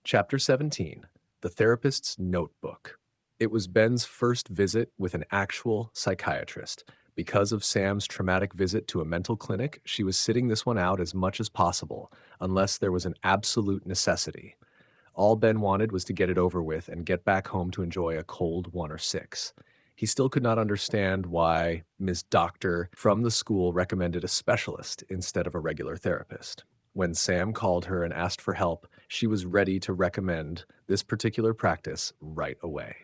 Chapter 17. The Therapist's Notebook. It was Ben's first visit with an actual psychiatrist. Because of Sam's traumatic visit to a mental clinic, she was sitting this one out as much as possible, unless there was an absolute necessity. All Ben wanted was to get it over with and get back home to enjoy a cold 1 or 6. He still could not understand why Ms. Doctor from the school recommended a specialist instead of a regular therapist. When Sam called her and asked for help, she was ready to recommend this particular practice right away.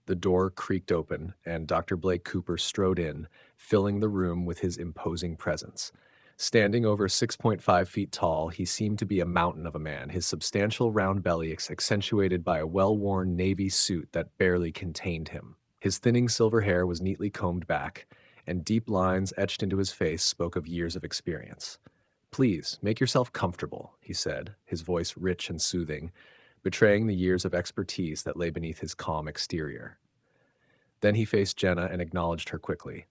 The door creaked open, and Dr. Blake Cooper strode in, filling the room with his imposing presence. Standing over 6.5 feet tall, he seemed to be a mountain of a man, his substantial round belly accentuated by a well-worn navy suit that barely contained him. His thinning silver hair was neatly combed back, and deep lines etched into his face spoke of years of experience. "Please, make yourself comfortable," he said, his voice rich and soothing, betraying the years of expertise that lay beneath his calm exterior. Then he faced Jenna and acknowledged her quickly.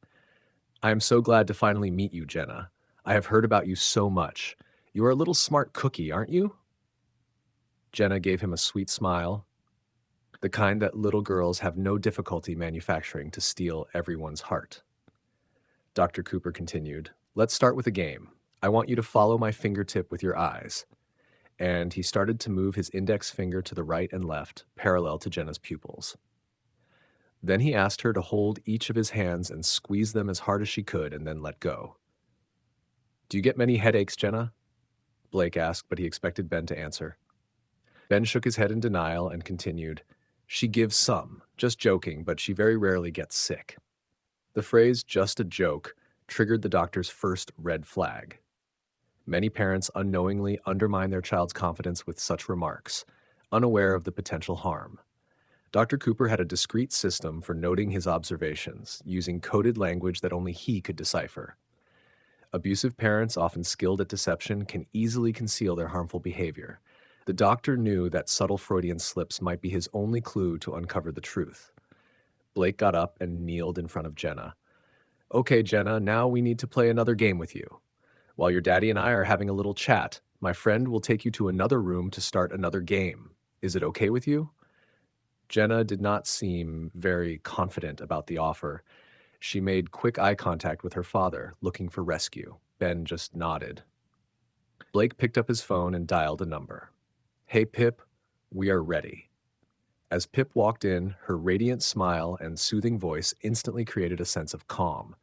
"I am so glad to finally meet you, Jenna. I have heard about you so much. You are a little smart cookie, aren't you?" Jenna gave him a sweet smile, the kind that little girls have no difficulty manufacturing to steal everyone's heart. Dr. Cooper continued, "Let's start with a game. I want you to follow my fingertip with your eyes." And he started to move his index finger to the right and left, parallel to Jenna's pupils. Then he asked her to hold each of his hands and squeeze them as hard as she could and then let go. "Do you get many headaches, Jenna?" Blake asked, but he expected Ben to answer. Ben shook his head in denial and continued, "She gives some, just joking, but she very rarely gets sick." The phrase "just a joke" triggered the doctor's first red flag. Many parents unknowingly undermine their child's confidence with such remarks, unaware of the potential harm. Dr. Cooper had a discreet system for noting his observations, using coded language that only he could decipher. Abusive parents, often skilled at deception, can easily conceal their harmful behavior. The doctor knew that subtle Freudian slips might be his only clue to uncover the truth. Blake got up and kneeled in front of Jenna. "Okay, Jenna, now we need to play another game with you. While your daddy and I are having a little chat, my friend will take you to another room to start another game. Is it okay with you?" Jenna did not seem very confident about the offer. She made quick eye contact with her father, looking for rescue. Ben just nodded. Blake picked up his phone and dialed a number. "Hey, Pip, we are ready." As Pip walked in, her radiant smile and soothing voice instantly created a sense of calm.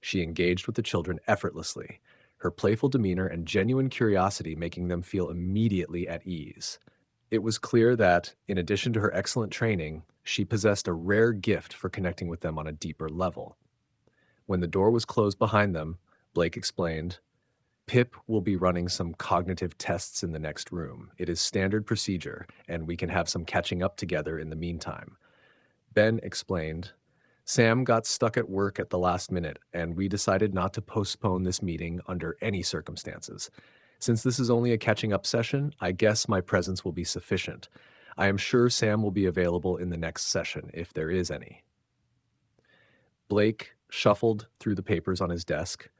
She engaged with the children effortlessly, her playful demeanor and genuine curiosity making them feel immediately at ease. It was clear that, in addition to her excellent training, she possessed a rare gift for connecting with them on a deeper level. When the door was closed behind them, Blake explained, "Pip will be running some cognitive tests in the next room. It is standard procedure, and we can have some catching up together in the meantime." Ben explained, "Sam got stuck at work at the last minute, and we decided not to postpone this meeting under any circumstances. Since this is only a catching up session, I guess my presence will be sufficient. I am sure Sam will be available in the next session, if there is any." Blake shuffled through the papers on his desk,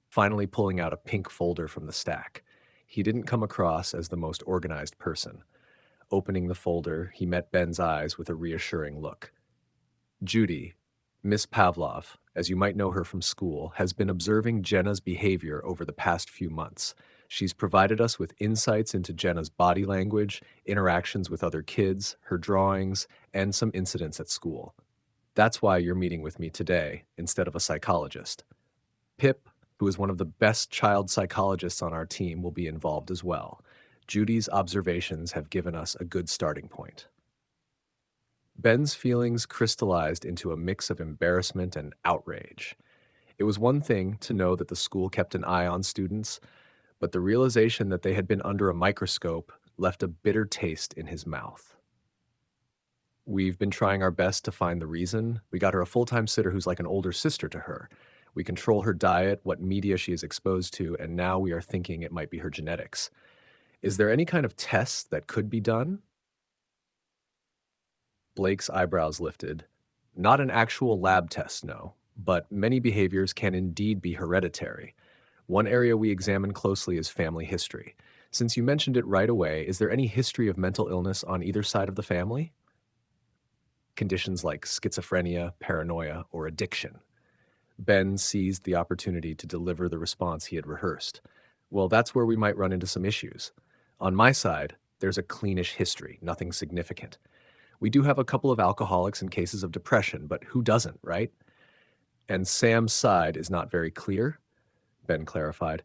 finally pulling out a pink folder from the stack. He didn't come across as the most organized person. Opening the folder, he met Ben's eyes with a reassuring look. "Judy, Miss Pavlov, as you might know her from school, has been observing Jenna's behavior over the past few months. She's provided us with insights into Jenna's body language, interactions with other kids, her drawings, and some incidents at school. That's why you're meeting with me today, instead of a psychologist. Pip, who is one of the best child psychologists on our team, will be involved as well. Judy's observations have given us a good starting point." Ben's feelings crystallized into a mix of embarrassment and outrage. It was one thing to know that the school kept an eye on students, but the realization that they had been under a microscope left a bitter taste in his mouth. "We've been trying our best to find the reason. We got her a full-time sitter who's like an older sister to her. We control her diet, what media she is exposed to, and now we are thinking it might be her genetics. Is there any kind of test that could be done?" Blake's eyebrows lifted. "Not an actual lab test, no, but many behaviors can indeed be hereditary. One area we examine closely is family history. Since you mentioned it right away, is there any history of mental illness on either side of the family? Conditions like schizophrenia, paranoia, or addiction. Ben seized the opportunity to deliver the response he had rehearsed. Well, that's where we might run into some issues. On my side, there's a cleanish history, nothing significant. We do have a couple of alcoholics and cases of depression, but who doesn't, right? And Sam's side is not very clear, Ben clarified.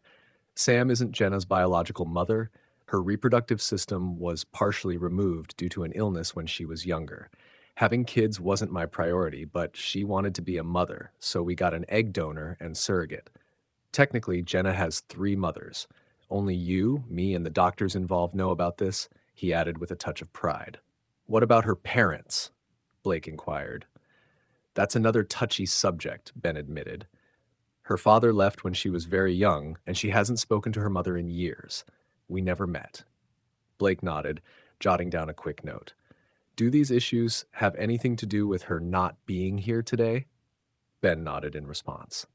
Sam isn't Jenna's biological mother. Her reproductive system was partially removed due to an illness when she was younger. Having kids wasn't my priority, but she wanted to be a mother, so we got an egg donor and surrogate. Technically, Jenna has 3 mothers. Only you, me, and the doctors involved know about this, he added with a touch of pride. What about her parents? Blake inquired. That's another touchy subject, Ben admitted. Her father left when she was very young, and she hasn't spoken to her mother in years. We never met. Blake nodded, jotting down a quick note. Do these issues have anything to do with her not being here today? Ben nodded in response.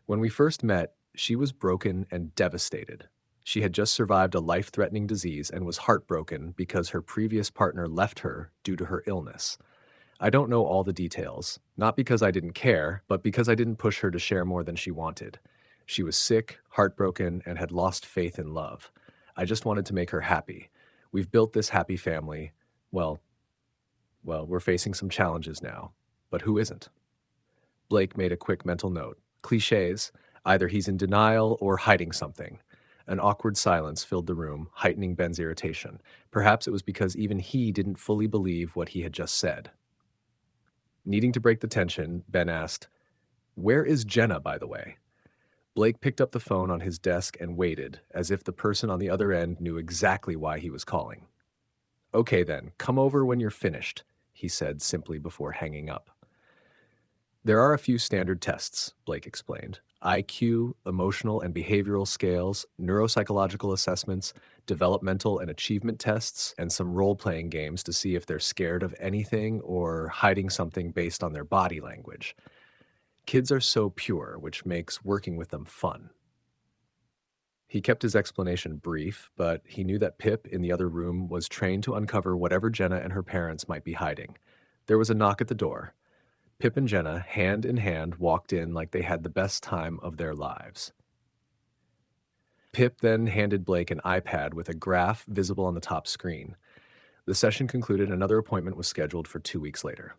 When we first met, she was broken and devastated. She had just survived a life-threatening disease and was heartbroken because her previous partner left her due to her illness. I don't know all the details, not because I didn't care, but because I didn't push her to share more than she wanted. She was sick, heartbroken, and had lost faith in love. I just wanted to make her happy. We've built this happy family. Well, we're facing some challenges now. But who isn't? Blake made a quick mental note. Clichés. Either he's in denial or hiding something. An awkward silence filled the room, heightening Ben's irritation. Perhaps it was because even he didn't fully believe what he had just said. Needing to break the tension, Ben asked, "Where is Jenna, by the way?" Blake picked up the phone on his desk and waited, as if the person on the other end knew exactly why he was calling. "Okay then, come over when you're finished," he said simply before hanging up. There are a few standard tests, Blake explained. IQ, emotional and behavioral scales, neuropsychological assessments, developmental and achievement tests, and some role-playing games to see if they're scared of anything or hiding something based on their body language. Kids are so pure, which makes working with them fun. He kept his explanation brief, but he knew that Pip in the other room was trained to uncover whatever Jenna and her parents might be hiding. There was a knock at the door. Pip and Jenna, hand in hand, walked in like they had the best time of their lives. Pip then handed Blake an iPad with a graph visible on the top screen. The session concluded, another appointment was scheduled for 2 weeks later.